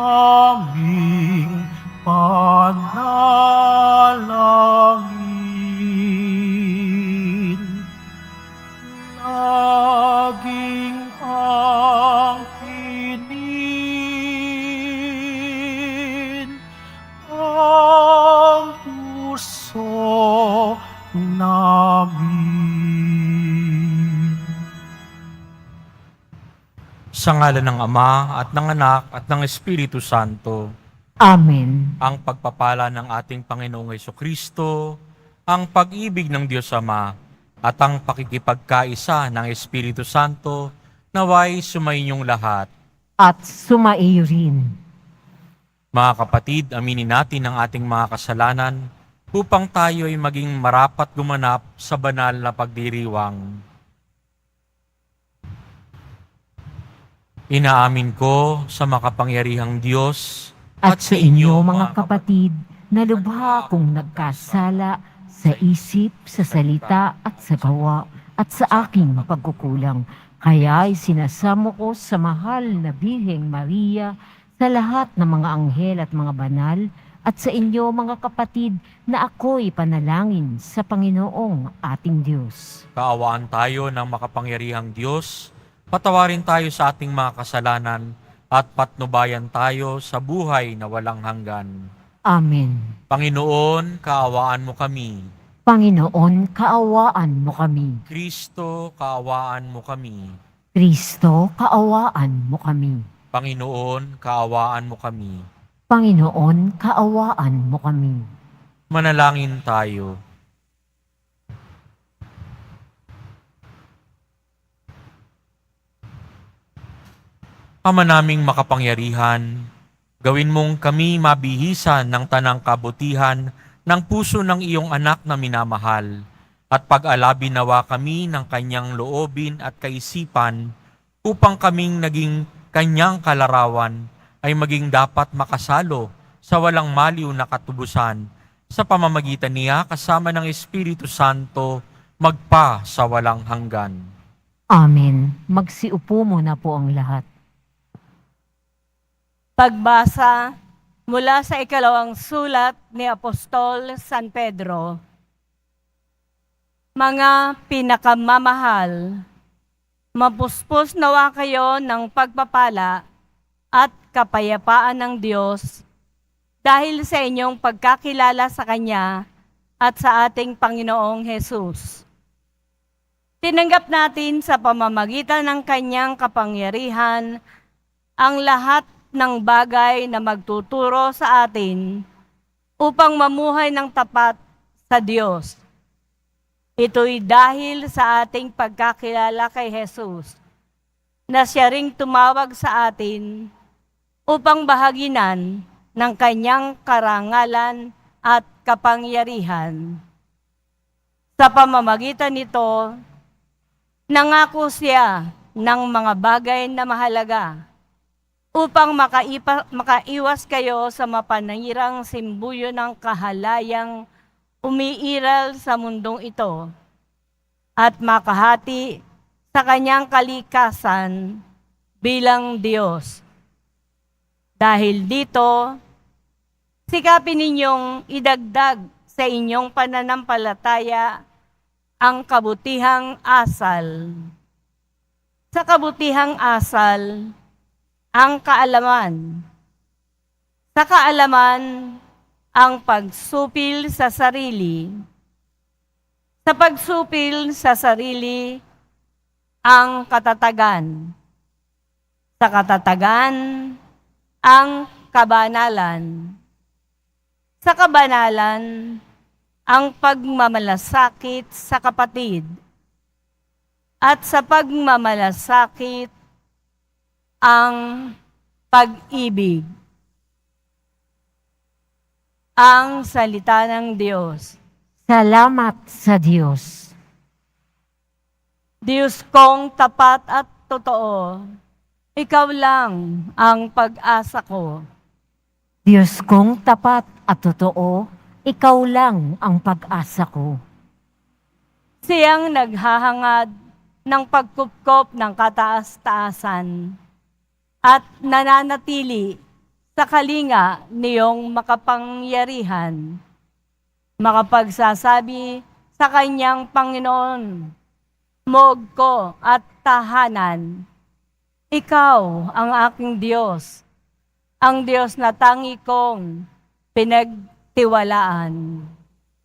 aming panalangin. Laging angkinin ang puso namin. Sa ngalan ng Ama at ng Anak at ng Espiritu Santo. Amen. Ang pagpapala ng ating Panginoong Hesukristo, ang pag-ibig ng Diyos Ama, at ang pakikipagkaisa ng Espiritu Santo, naway sumainyong lahat. At sumaiyo rin. Mga kapatid, aminin natin ang ating mga kasalanan upang tayo ay maging marapat gumanap sa banal na pagdiriwang. Inaamin ko sa makapangyarihang Diyos At sa inyo, mga kapatid, na lubha akong nagkasala sa isip, sa salita at sa gawa at sa aking pagkukulang. Kaya'y sinasamo ko sa mahal na Birheng Maria, sa lahat ng mga anghel at mga banal, at sa inyo, mga kapatid, na ako'y panalangin sa Panginoong ating Diyos. Kaawaan tayo ng makapangyarihang Diyos, patawarin tayo sa ating mga kasalanan, at patnubayan tayo sa buhay na walang hanggan. Amen. Panginoon, kaawaan mo kami. Panginoon, kaawaan mo kami. Kristo, kaawaan mo kami. Kristo, kaawaan mo kami. Panginoon, kaawaan mo kami. Panginoon, kaawaan mo kami. Manalangin tayo. Ama naming makapangyarihan, gawin mong kami mabihisan ng tanang kabutihan ng puso ng iyong anak na minamahal, at pag-alabi nawa kami ng kanyang loobin at kaisipan, upang kaming naging kanyang kalarawan ay maging dapat makasalo sa walang maliw na katubusan, sa pamamagitan niya kasama ng Espiritu Santo, magpa sa walang hanggan. Amen. Magsiupo muna po ang lahat. Pagbasa mula sa ikalawang sulat ni Apostol San Pedro. Mga pinakamamahal, mapuspos nawa kayo ng pagpapala at kapayapaan ng Diyos dahil sa inyong pagkakilala sa Kanya at sa ating Panginoong Hesus. Tinanggap natin sa pamamagitan ng Kanyang kapangyarihan ang lahat ng bagay na magtuturo sa atin upang mamuhay ng tapat sa Diyos. Ito'y dahil sa ating pagkakilala kay Jesus, na siya ring tumawag sa atin upang bahaginan ng kanyang karangalan at kapangyarihan. Sa pamamagitan nito, nangako siya ng mga bagay na mahalaga upang makaiwas kayo sa mapanirang simbuyo ng kahalayang umiiral sa mundong ito at makahati sa kanyang kalikasan bilang Diyos. Dahil dito, sikapin ninyong idagdag sa inyong pananampalataya ang kabutihang asal. Sa kabutihang asal, ang kaalaman. Sa kaalaman, ang pagsupil sa sarili. Sa pagsupil sa sarili, ang katatagan. Sa katatagan, ang kabanalan. Sa kabanalan, ang pagmamalasakit sa kapatid. At sa pagmamalasakit, ang pag-ibig. Ang salita ng Diyos. Salamat sa Diyos. Diyos kong tapat at totoo, ikaw lang ang pag-asa ko. Diyos kong tapat at totoo, ikaw lang ang pag-asa ko. Siyang naghahangad ng pagkupkop ng kataas-taasan at nananatili sa kalinga niyong makapangyarihan, makapagsasabi sa kanyang Panginoon, Mogko at tahanan, ikaw ang aking Diyos, ang Diyos na tangi kong pinagtiwalaan.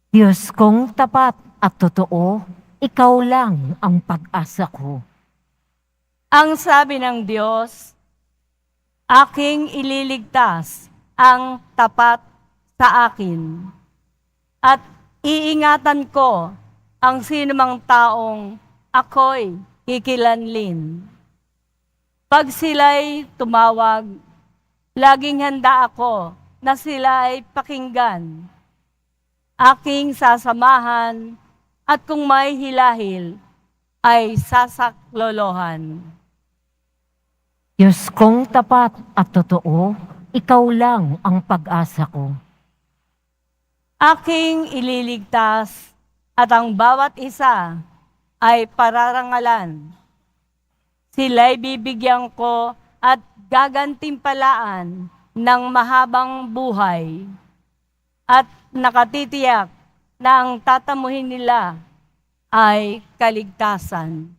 Diyos kong tapat at totoo, ikaw lang ang pag-asa ko. Ang sabi ng Diyos, aking ililigtas ang tapat sa akin, at iingatan ko ang sinumang taong ako'y kikilanlin. Pag sila'y tumawag, laging handa ako na sila'y pakinggan. Aking sasamahan at kung may hilahil, ay sasaklolohan. Diyos kong tapat at totoo, ikaw lang ang pag-asa ko. Aking ililigtas at ang bawat isa ay pararangalan. Sila'y bibigyan ko at gagantimpalaan ng mahabang buhay at nakatitiyak na ang tatamuhin nila ay kaligtasan.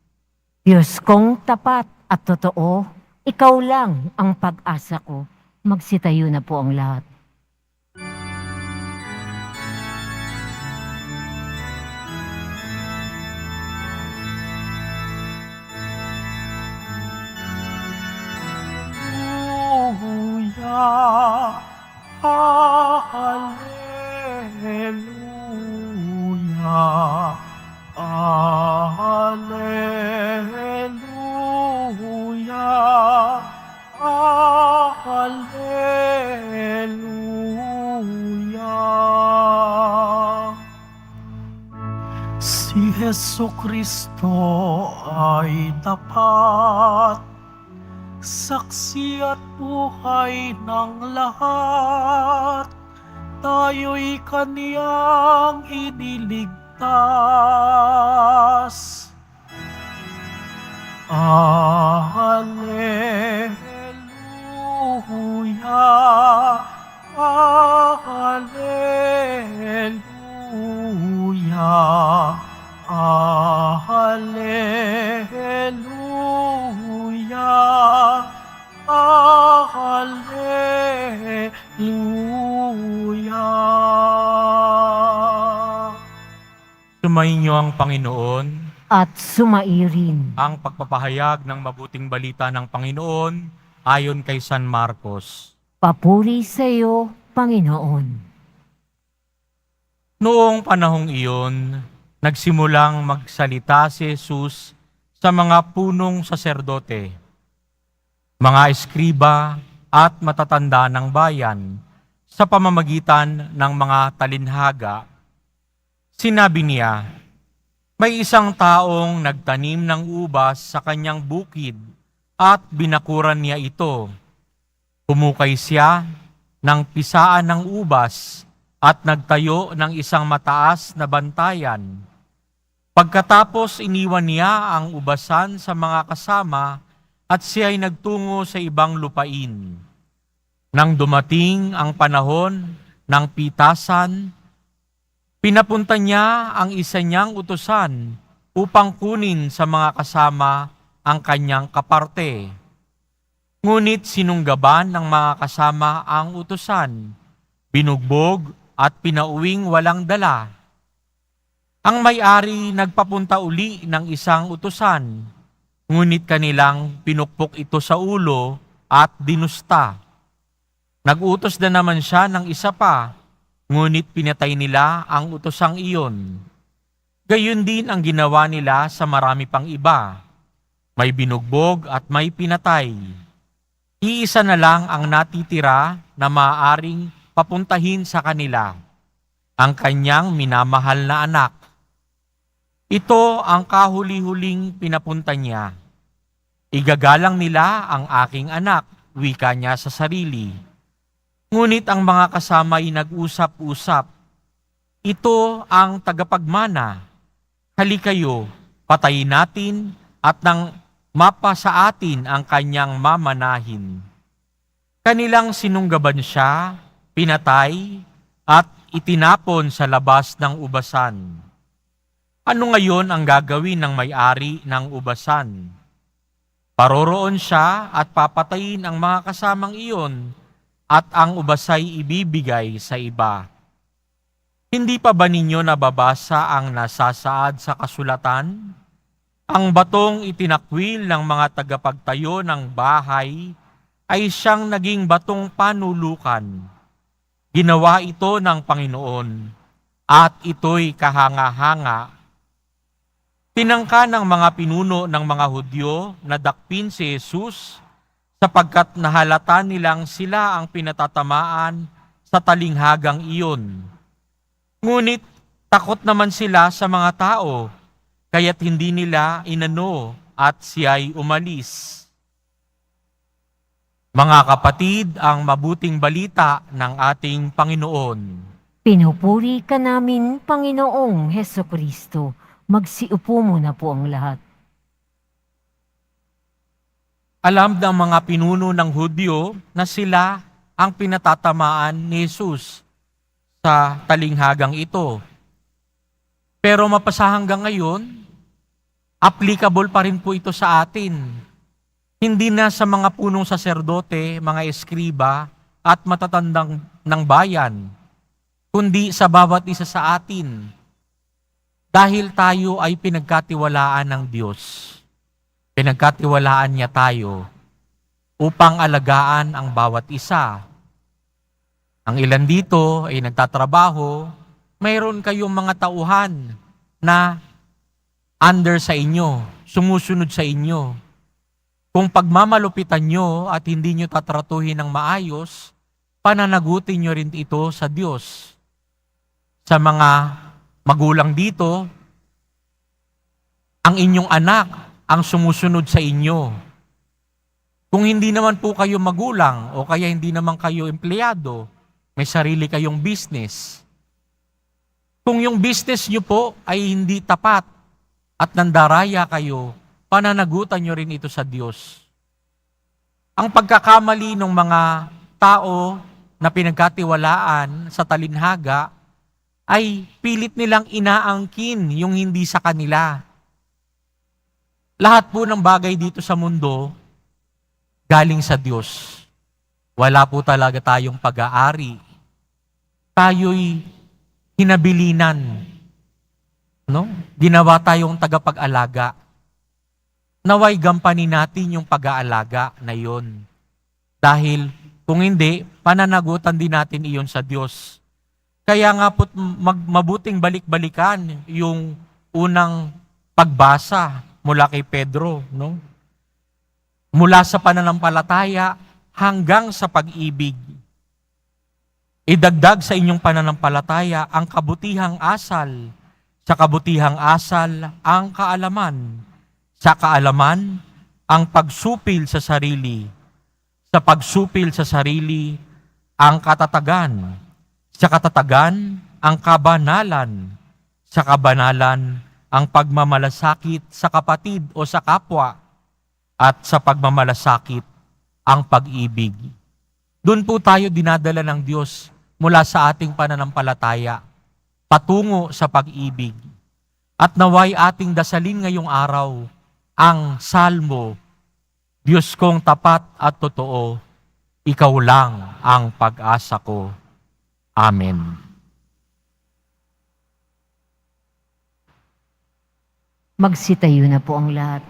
Diyos kong tapat at totoo, ikaw lang ang pag-asa ko. Magsitayo na po ang lahat. Hallelujah, Hallelujah, Hallelujah, Hallelujah. Si Jesucristo ay tapat, saksi at buhay ng lahat, tayo'y kaniyang iniligtas. Hallelujah, Hallelujah, Hallelujah, Hallelujah. Sumainyo ang Panginoon. At sumairin. Ang pagpapahayag ng mabuting balita ng Panginoon ayon kay San Marcos. Papuri sa iyo, Panginoon. Noong panahong iyon, nagsimulang magsalita si Jesus sa mga punong saserdote, mga eskriba at matatanda ng bayan sa pamamagitan ng mga talinhaga. Sinabi niya, may isang taong nagtanim ng ubas sa kanyang bukid at binakuran niya ito. Humukay siya ng pisaan ng ubas at nagtayo ng isang mataas na bantayan. Pagkatapos iniwan niya ang ubasan sa mga kasama at siya ay nagtungo sa ibang lupain. Nang dumating ang panahon ng pitasan, pinapunta niya ang isa niyang utusan upang kunin sa mga kasama ang kanyang kaparte. Ngunit sinunggaban ng mga kasama ang utusan, binugbog at pinauwing walang dala. Ang may-ari nagpapunta uli ng isang utusan, ngunit kanilang pinukpok ito sa ulo at dinusta. Nag-utos na naman siya ng isa pa, ngunit pinatay nila ang utosang iyon. Gayon din ang ginawa nila sa marami pang iba. May binugbog at may pinatay. Iisa na lang ang natitira na maaaring papuntahin sa kanila, ang kanyang minamahal na anak. Ito ang kahuli-huling pinapunta niya. Igagalang nila ang aking anak, wika niya sa sarili. Ngunit ang mga kasama ay nag-usap-usap. Ito ang tagapagmana. Halikayo, patayin natin at nang mapa sa atin ang kanyang mamanahin. Kanilang sinunggaban siya, pinatay, at itinapon sa labas ng ubasan. Ano ngayon ang gagawin ng may-ari ng ubasan? Paroroon siya at papatayin ang mga kasamang iyon at ang ubasay ibibigay sa iba. Hindi pa ba ninyo nababasa ang nasasaad sa kasulatan? Ang batong itinakwil ng mga tagapagtayo ng bahay ay siyang naging batong panulukan. Ginawa ito ng Panginoon at ito'y kahanga-hanga. Tinangka ng mga pinuno ng mga Hudyo na dakpin si Jesus sapagkat nahalata nilang sila ang pinatatamaan sa talinghagang iyon. Ngunit takot naman sila sa mga tao, kaya't hindi nila inano at siya'y umalis. Mga kapatid, ang mabuting balita ng ating Panginoon. Pinupuri ka namin, Panginoong Hesukristo. Magsiupo muna po ang lahat. Alam ng mga pinuno ng Hudyo na sila ang pinatatamaan ni Jesus sa talinghagang ito. Pero mapasa hanggang ngayon, applicable pa rin po ito sa atin. Hindi na sa mga punong saserdote, mga eskriba, at matatandang ng bayan, kundi sa bawat isa sa atin. Dahil tayo ay pinagkatiwalaan ng Diyos. Pinagkatiwalaan niya tayo upang alagaan ang bawat isa. Ang ilan dito ay nagtatrabaho, mayroon kayong mga tauhan na under sa inyo, sumusunod sa inyo. Kung pagmamalupitan nyo at hindi nyo tatratuhin ng maayos, pananagutin nyo rin ito sa Diyos. Sa mga magulang dito, ang inyong anak ang sumusunod sa inyo. Kung hindi naman po kayo magulang o kaya hindi naman kayo empleyado, may sarili kayong business. Kung yung business nyo po ay hindi tapat at nandaraya kayo, pananagutan nyo rin ito sa Diyos. Ang pagkakamali ng mga tao na pinagkatiwalaan sa talinhaga ay pilit nilang inaangkin yung hindi sa kanila. Lahat po ng bagay dito sa mundo galing sa Diyos. Wala po talaga tayong pag-aari. Tayo'y hinabilinan. No? Ginawa tayong tagapag-alaga. Naway gampanin natin yung pag-aalaga na yon. Dahil kung hindi, pananagutan din natin iyon sa Diyos. Kaya nga po mabuting balik-balikan yung unang pagbasa mula kay Pedro, no? Mula sa pananampalataya hanggang sa pag-ibig. Idagdag sa inyong pananampalataya ang kabutihang asal, sa kabutihang asal ang kaalaman, sa kaalaman ang pagsupil sa sarili, sa pagsupil sa sarili ang katatagan, sa katatagan, ang kabanalan. Sa kabanalan, ang pagmamalasakit sa kapatid o sa kapwa. At sa pagmamalasakit, ang pag-ibig. Doon po tayo dinadala ng Diyos mula sa ating pananampalataya, patungo sa pag-ibig. At naway ating dasalin ngayong araw, ang Salmo, Diyos kong tapat at totoo, ikaw lang ang pag-asa ko. Amen. Magsitayo na po ang lahat.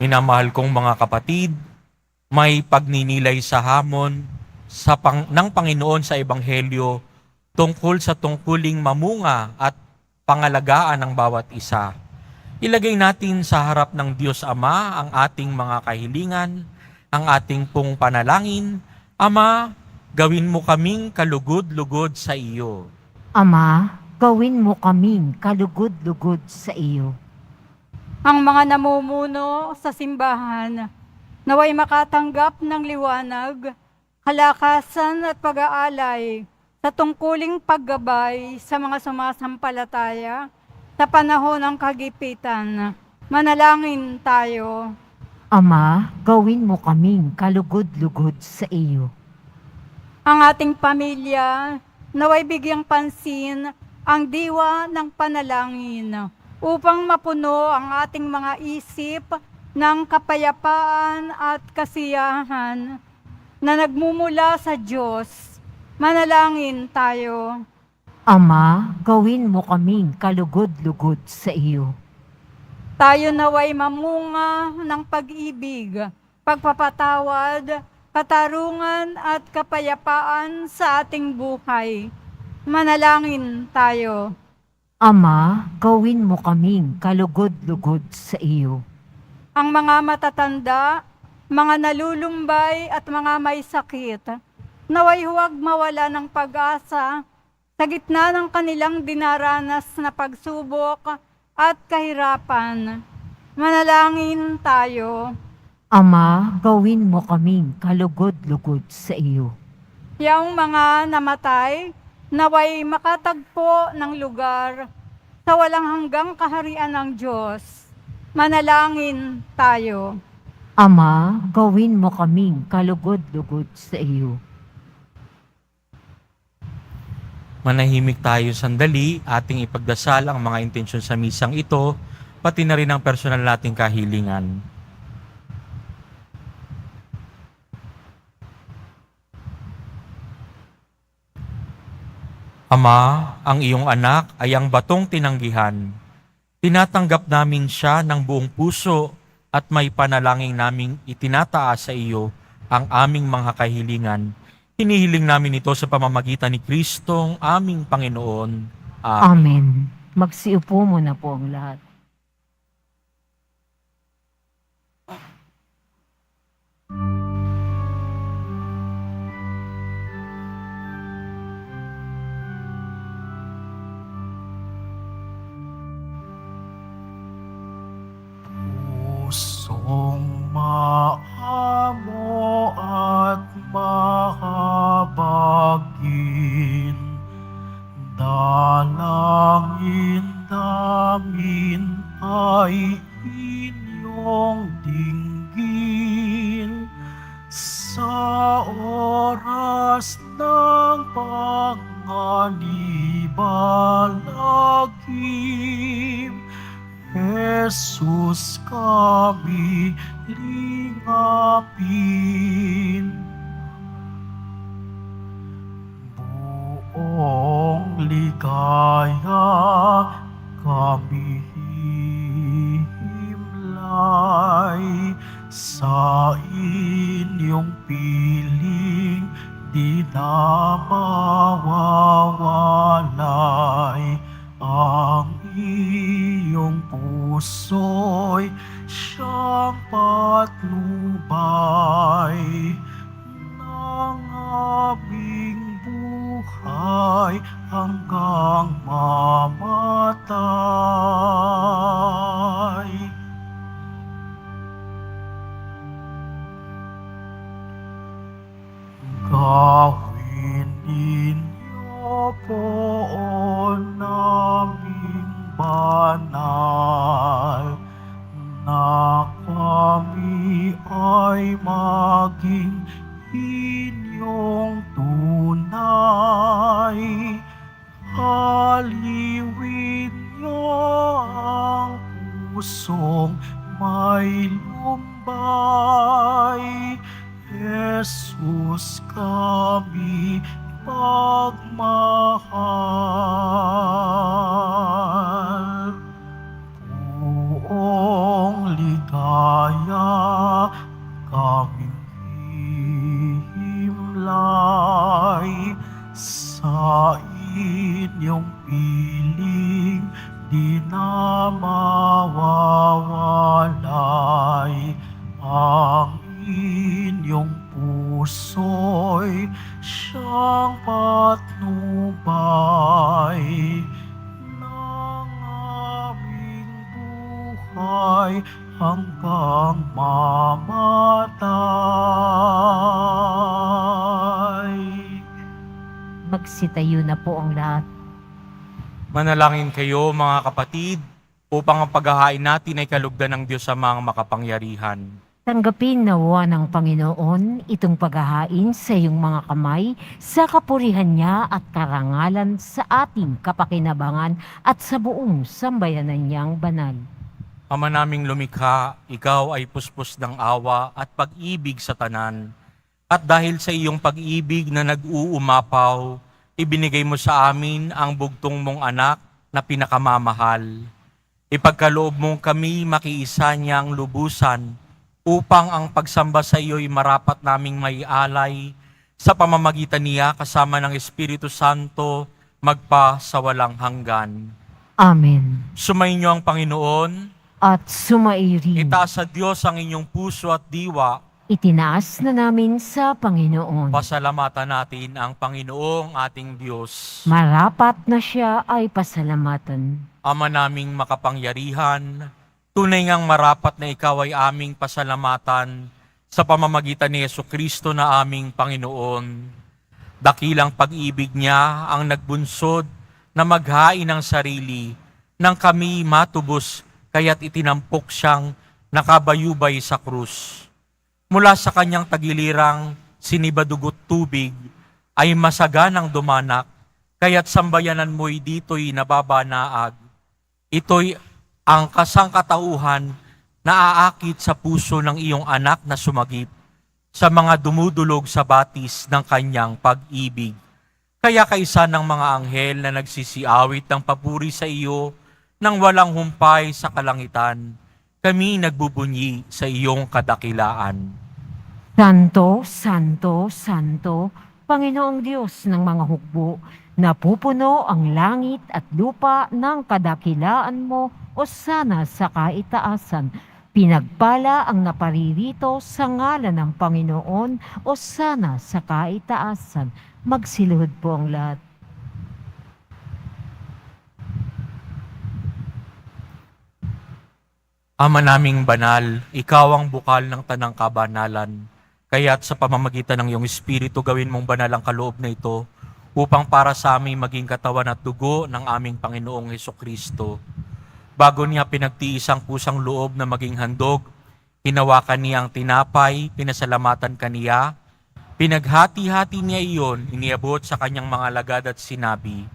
Minamahal kong mga kapatid, may pagninilay sa hamon ng Panginoon sa Ebanghelyo tungkol sa tungkuling mamunga at pangalagaan ng bawat isa. Ilagay natin sa harap ng Diyos Ama ang ating mga kahilingan, ang ating pong panalangin. Ama, gawin mo kaming kalugod-lugod sa iyo. Ama, gawin mo kaming kalugod-lugod sa iyo. Ang mga namumuno sa simbahan, naway makatanggap ng liwanag, kalakasan at pag-aalay sa tungkuling paggabay sa mga sumasampalataya sa panahon ng kagipitan. Manalangin tayo. Ama, gawin mo kaming kalugod-lugod sa iyo. Ang ating pamilya, naway bigyang pansin ang diwa ng panalangin upang mapuno ang ating mga isip ng kapayapaan at kasiyahan na nagmumula sa Diyos. Manalangin tayo. Ama, gawin mo kaming kalugod-lugod sa iyo. Tayo naway mamunga ng pag-ibig, pagpapatawad, katarungan at kapayapaan sa ating buhay. Manalangin tayo. Ama, gawin mo kaming kalugod-lugod sa iyo. Ang mga matatanda, mga nalulumbay at mga may sakit, naway huwag mawala ng pag-asa sa gitna ng kanilang dinaranas na pagsubok at kahirapan. Manalangin tayo. Ama, gawin mo kaming kalugod-lugod sa iyo. Yang mga namatay, naway makatagpo ng lugar sa walang hanggang kaharian ng Diyos. Manalangin tayo. Ama, gawin mo kaming kalugod-lugod sa iyo. Manahimik tayo sandali, ating ipagdasal ang mga intensyon sa misang ito, pati na rin ang personal nating kahilingan. Ama, ang iyong anak ay ang batong tinanggihan. Tinatanggap namin siya ng buong puso at may panalangin naming itinataas sa iyo ang aming mga kahilingan. Hinihiling namin ito sa pamamagitan ni Kristong aming Panginoon. Amen. Amen. Magsiupo muna po ang lahat. Pusong maamo at mahabagin, dalangin namin ay inyong dinggin sa oras ng panganibalagim. Jesus, kami lingapin. Buong ligaya kami himlay sa inyong piling, di na mawawalay ang iyong puso'y siyang patnubay ng aming buhay hanggang mamatay. Gawin ninyo poon naming banal, na kami ay maging inyong tunay. Haliwin niyo ang pusong may lumbay. Jesus, kami pagmahal. Buong ligaya kami himlay sa inyong piling, di na mawawalay ang inyong puso'y siyang patnubay ng aming buhay hanggang mamatay. Magsitayo na po ang lahat. Manalangin kayo mga kapatid upang ang paghahain natin ay kalugdan ng Diyos sa mga makapangyarihan. Tanggapin nawa ng Panginoon itong paghahain sa iyong mga kamay sa kapurihan niya at karangalan sa ating kapakinabangan at sa buong sambayanan niyang banal. Ama naming lumikha, ikaw ay puspos ng awa at pag-ibig sa tanan. At dahil sa iyong pag-ibig na nag-uumapaw, ibinigay mo sa amin ang bugtong mong anak na pinakamamahal. Ipagkaloob mong kami makiisa niyang lubusan upang ang pagsamba sa iyo'y marapat naming may alay sa pamamagitan niya kasama ng Espiritu Santo magpa sa walang hanggan. Amen. Sumainyo ang Panginoon, At sumairi, itaas sa Diyos ang inyong puso at diwa. itinaas na namin sa Panginoon. Pasalamatan natin ang Panginoong ating Diyos. Marapat na siya ay pasalamatan. Ama naming makapangyarihan, tunay ngang marapat na ikaw ay aming pasalamatan sa pamamagitan ni Jesucristo na aming Panginoon. Dakilang pag-ibig niya ang nagbunsod na maghain ng sarili nang kami matubos kaya't itinampok siyang nakabayubay sa krus. Mula sa kanyang tagilirang sinibadugot tubig ay masaganang dumanak kaya't sambayanan mo'y dito'y nababanaag. Ito'y ang kasangkatauhan na aakit sa puso ng iyong anak na sumagip sa mga dumudulog sa batis ng kanyang pag-ibig. Kaya kaisa ng mga anghel na nagsisiawit ng papuri sa iyo nang walang humpay sa kalangitan, kami nagbubunyi sa iyong kadakilaan. Santo, Santo, Santo, Panginoong Diyos ng mga hukbo, napupuno ang langit at lupa ng kadakilaan mo o sana sa kaitaasan. Pinagpala ang naparirito sa ngalan ng Panginoon o sana sa kaitaasan. Magsiluhod po ang lahat. Ama naming banal, ikaw ang bukal ng tanang kabanalan. Kaya't sa pamamagitan ng iyong Espiritu gawin mong banal ang kaloob na ito upang para sa aming maging katawan at dugo ng aming Panginoong Hesukristo. Bago niya pinagtiis ang kusang loob na maging handog, hinawakan niya ang tinapay, pinasalamatan kaniya, pinaghati-hati niya iyon, iniabot sa kanyang mga alagad at sinabi,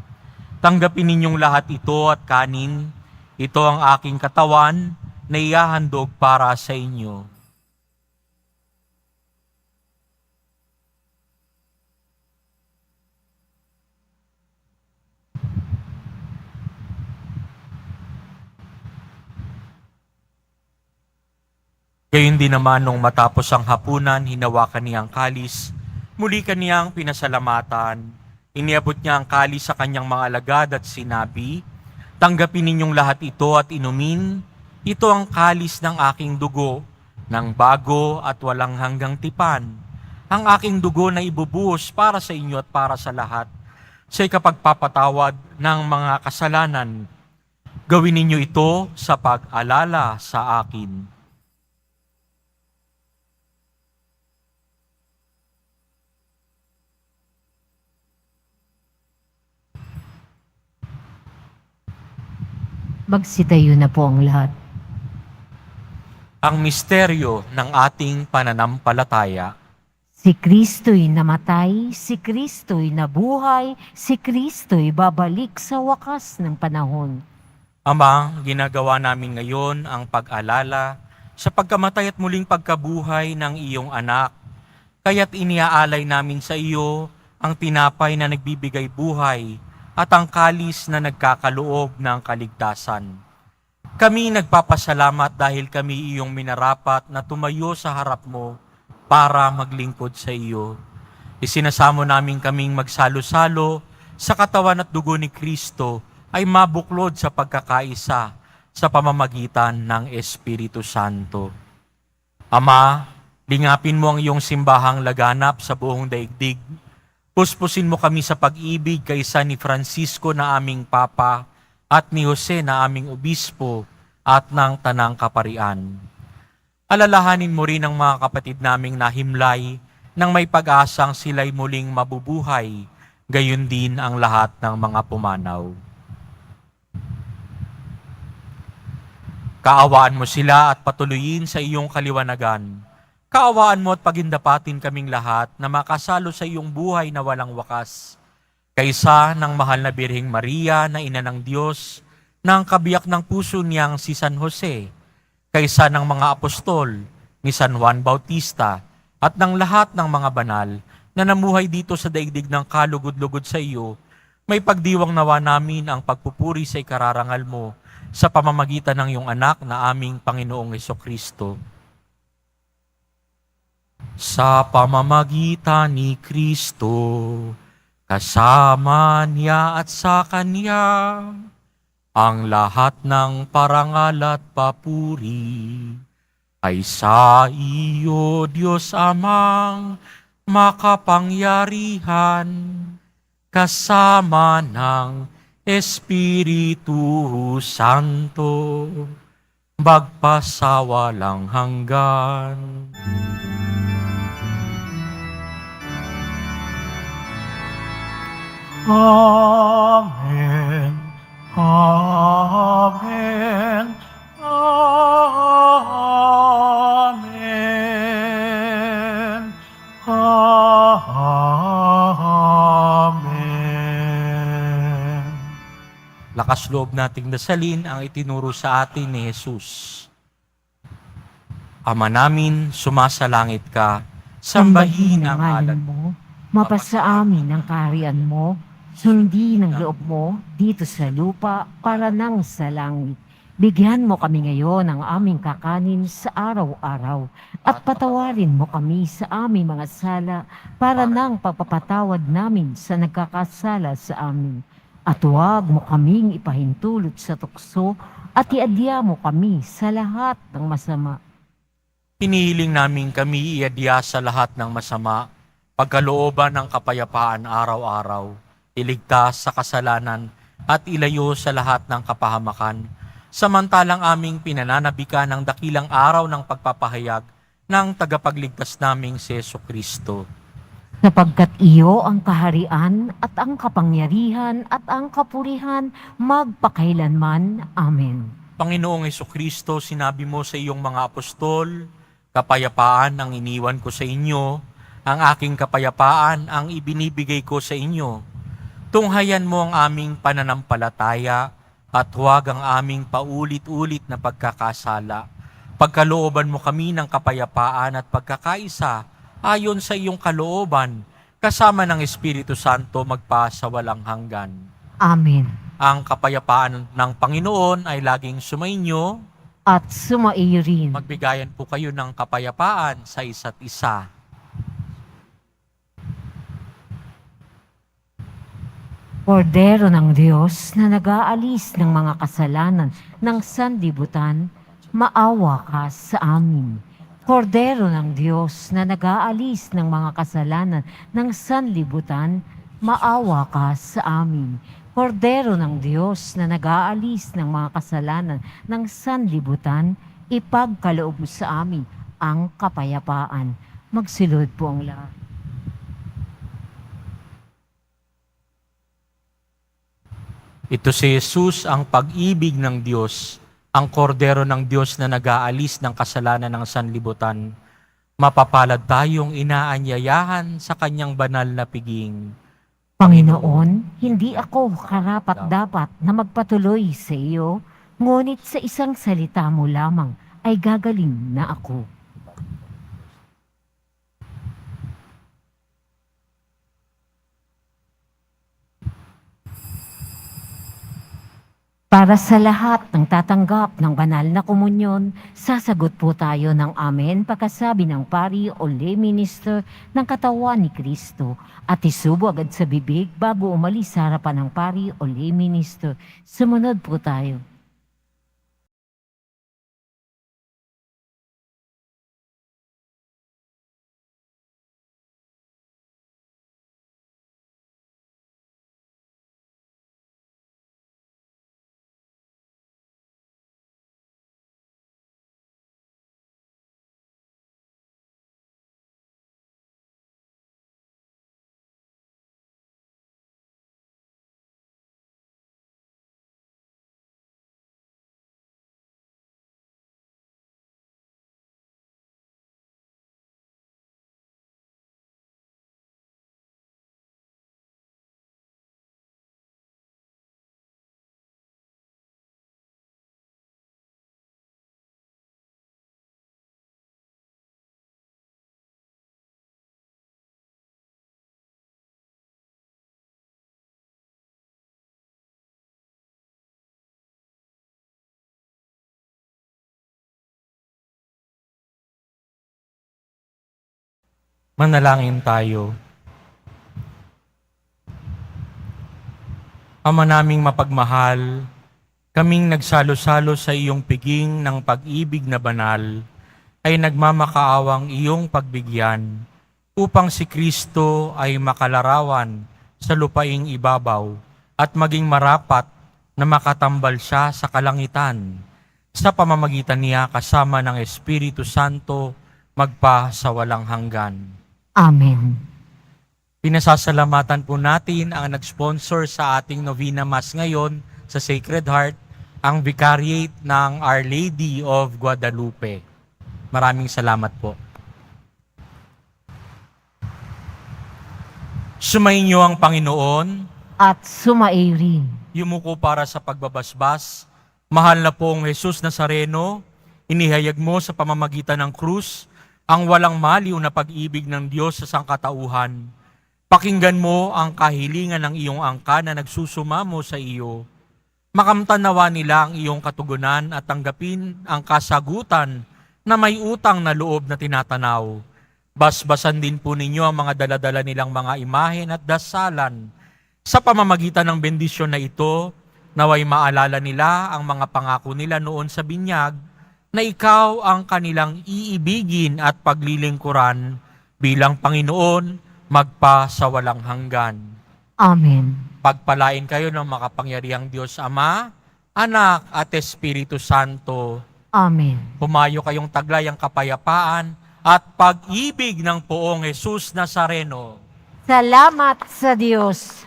"Tanggapin ninyong lahat ito at kanin, ito ang aking katawan na ihahandog para sa inyo." Gayon din naman nung matapos ang hapunan, hinawakan niya ang kalis, muli kaniyang pinasalamatan. Iniabot niya ang kalis sa kanyang mga alagad at sinabi, "Tanggapin ninyong lahat ito at inumin. Ito ang kalis ng aking dugo, ng bago at walang hanggang tipan. Ang aking dugo na ibubuhos para sa inyo at para sa lahat, sa ikapagpapatawad ng mga kasalanan. Gawin ninyo ito sa pag-alala sa akin." Magsitayo na po ang lahat. Ang misteryo ng ating pananampalataya. Si Kristo'y namatay, si Kristo'y nabuhay, si Kristo'y babalik sa wakas ng panahon. Ama, ginagawa namin ngayon ang pag-alala sa pagkamatay at muling pagkabuhay ng iyong anak. Kaya't iniaalay namin sa iyo ang tinapay na nagbibigay buhay at ang kalis na nagkakaloob ng kaligtasan. Kami nagpapasalamat dahil kami iyong minarapat na tumayo sa harap mo para maglingkod sa iyo. Isinasamo namin kaming magsalo-salo sa katawan at dugo ni Kristo ay mabuklod sa pagkakaisa sa pamamagitan ng Espiritu Santo. Ama, lingapin mo ang iyong simbahang laganap sa buong daigdig. Puspusin mo kami sa pag-ibig kaysa ni Francisco na aming Papa at ni Jose na aming Obispo at ng Tanang Kaparian. Alalahanin mo rin ang mga kapatid naming nahimlay nang may pag-asang sila'y muling mabubuhay, gayon din ang lahat ng mga pumanaw. Kaawaan mo sila at patuloyin sa iyong kaliwanagan. Kaawaan mo at pagindapatin kaming lahat na makasalo sa iyong buhay na walang wakas. Kaysa ng mahal na Birheng Maria na ina ng Diyos, ng kabiyak ng puso niyang si San Jose, kaysa ng mga apostol, ni San Juan Bautista, at ng lahat ng mga banal na namuhay dito sa daigdig ng kalugod-lugod sa iyo, may pagdiwang nawa namin ang pagpupuri sa ikararangal mo sa pamamagitan ng iyong anak na aming Panginoong Hesukristo. Sa pamamagitan ni Kristo, kasama niya at sa Kanya, ang lahat ng parangal at papuri ay sa iyo, Diyos Amang makapangyarihan, kasama ng Espiritu Santo, magpasawalang hanggan. Amen. Amen. Amen. Amen. Lakas loob nating dasalin ang itinuro sa atin ni Jesus. Ama namin, sumasalangit ka, sambahin ang ngalan mo. Mapasa amin ang kaharian mo, sundin ang loob mo dito sa lupa para nang sa langit. Bigyan mo kami ngayon ng aming kakanin sa araw-araw at patawarin mo kami sa aming mga sala para nang pagpapatawad namin sa nagkakasala sa amin. At huwag mo kaming ipahintulot sa tukso at iadya mo kami sa lahat ng masama. Hinihiling namin kami iadya sa lahat ng masama, pagkalooban ng kapayapaan araw-araw, iligtas sa kasalanan at ilayo sa lahat ng kapahamakan, samantalang aming pinananabikan ng dakilang araw ng pagpapahayag ng tagapagligtas naming si Jesucristo. Sapagkat iyo ang kaharian at ang kapangyarihan at ang kapurihan magpakailanman. Amen. Panginoong Jesucristo, sinabi mo sa iyong mga apostol, kapayapaan ang iniwan ko sa inyo, ang aking kapayapaan ang ibinibigay ko sa inyo. Tunghayan mo ang aming pananampalataya at huwag ang aming paulit-ulit na pagkakasala. Pagkalooban mo kami ng kapayapaan at pagkakaisa ayon sa iyong kalooban, kasama ng Espiritu Santo magpasawalang hanggan. Amen. Ang kapayapaan ng Panginoon ay laging sumainyo. At sumaiyo rin. Magbigayan po kayo ng kapayapaan sa isa't isa. Kordero ng Diyos na nag-aalis ng mga kasalanan ng sanlibutan, maawa ka sa amin. Kordero ng Diyos na nag-aalis ng mga kasalanan ng sanlibutan, maawa ka sa amin. Kordero ng Diyos na nag-aalis ng mga kasalanan ng sanlibutan, ipagkaloob mo sa amin ang kapayapaan. Magsilod po ang lahat. Ito si Jesus, ang pag-ibig ng Diyos, ang kordero ng Diyos na nag-aalis ng kasalanan ng sanlibutan. Mapapalad tayong inaanyayahan sa kanyang banal na piging. Panginoon, hindi ako karapat-dapat na magpatuloy sa iyo, ngunit sa isang salita mo lamang ay gagaling na ako. Para sa lahat ng tatanggap ng banal na komunyon, sasagot po tayo ng amen pagkasabi ng pari o lay minister ng katawan ni Kristo at isubo agad sa bibig bago umalis sa harapan ng pari o lay minister. Sumunod po tayo. Manalangin tayo. Ama naming mapagmahal, kaming nagsalo-salo sa iyong piging ng pag-ibig na banal, ay nagmamakaawang iyong pagbigyan, upang si Kristo ay makalarawan sa lupaing ibabaw at maging marapat na makatambal siya sa kalangitan, sa pamamagitan niya kasama ng Espiritu Santo, magpa sa walang hanggan. Amen. Pinasasalamatan po natin ang nag-sponsor sa ating Novena Mass ngayon sa Sacred Heart, ang Vicariate ng Our Lady of Guadalupe. Maraming salamat po. Sumainyo ang Panginoon, At sumairin. yumuko para sa pagbabasbas. Mahal na pong Jesus Nazareno, inihayag mo sa pamamagitan ng krus ang walang maliw na pag-ibig ng Diyos sa sangkatauhan. Pakinggan mo ang kahilingan ng iyong angka na nagsusumamo sa iyo. Makamtanawa nila ang iyong katugunan at tanggapin ang kasagutan na may utang na loob na tinatanaw. Basbasan din po ninyo ang mga daladala nilang mga imahen at dasalan. Sa pamamagitan ng bendisyon na ito, naway maalala nila ang mga pangako nila noon sa binyag na ikaw ang kanilang iibigin at paglilingkuran bilang Panginoon magpa sa walang hanggan. Amen. Pagpalain kayo ng makapangyarihang Diyos Ama, Anak at Espiritu Santo. Amen. Humayo kayong taglay ang kapayapaan at pag-ibig ng poong Jesus Nazareno. Salamat sa Diyos.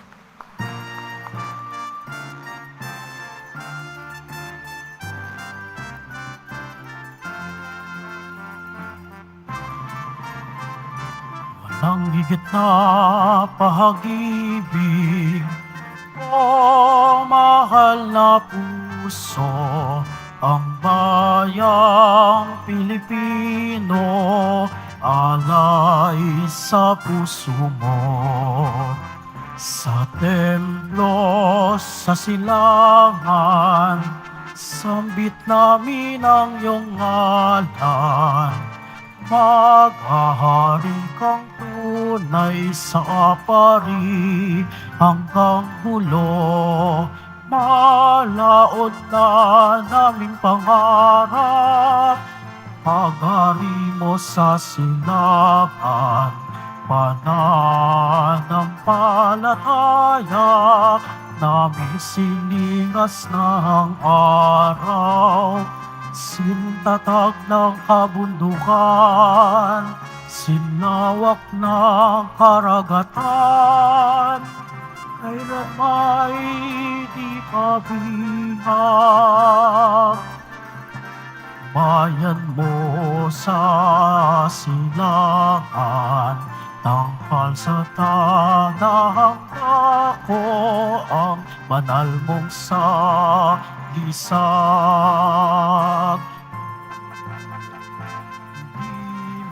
Walang higit na pag-ibig, o mahal na puso, ang bayang Pilipino, alay sa puso mo. Sa templo, sa silangan, sambit namin ang iyong ngalan. Maghahari kang tunay sa pari hanggang hulo. Malaod na naming pangarap, pag-ari mo sa silangan, pananampalataya, namin siningas ng araw. Sintatag ng kabundukan, sinawak ng karagatan, kailan may di pabihag. Bayan mo sa silangan, tanghal sa tanang ako, ang banal mong sagisag. Di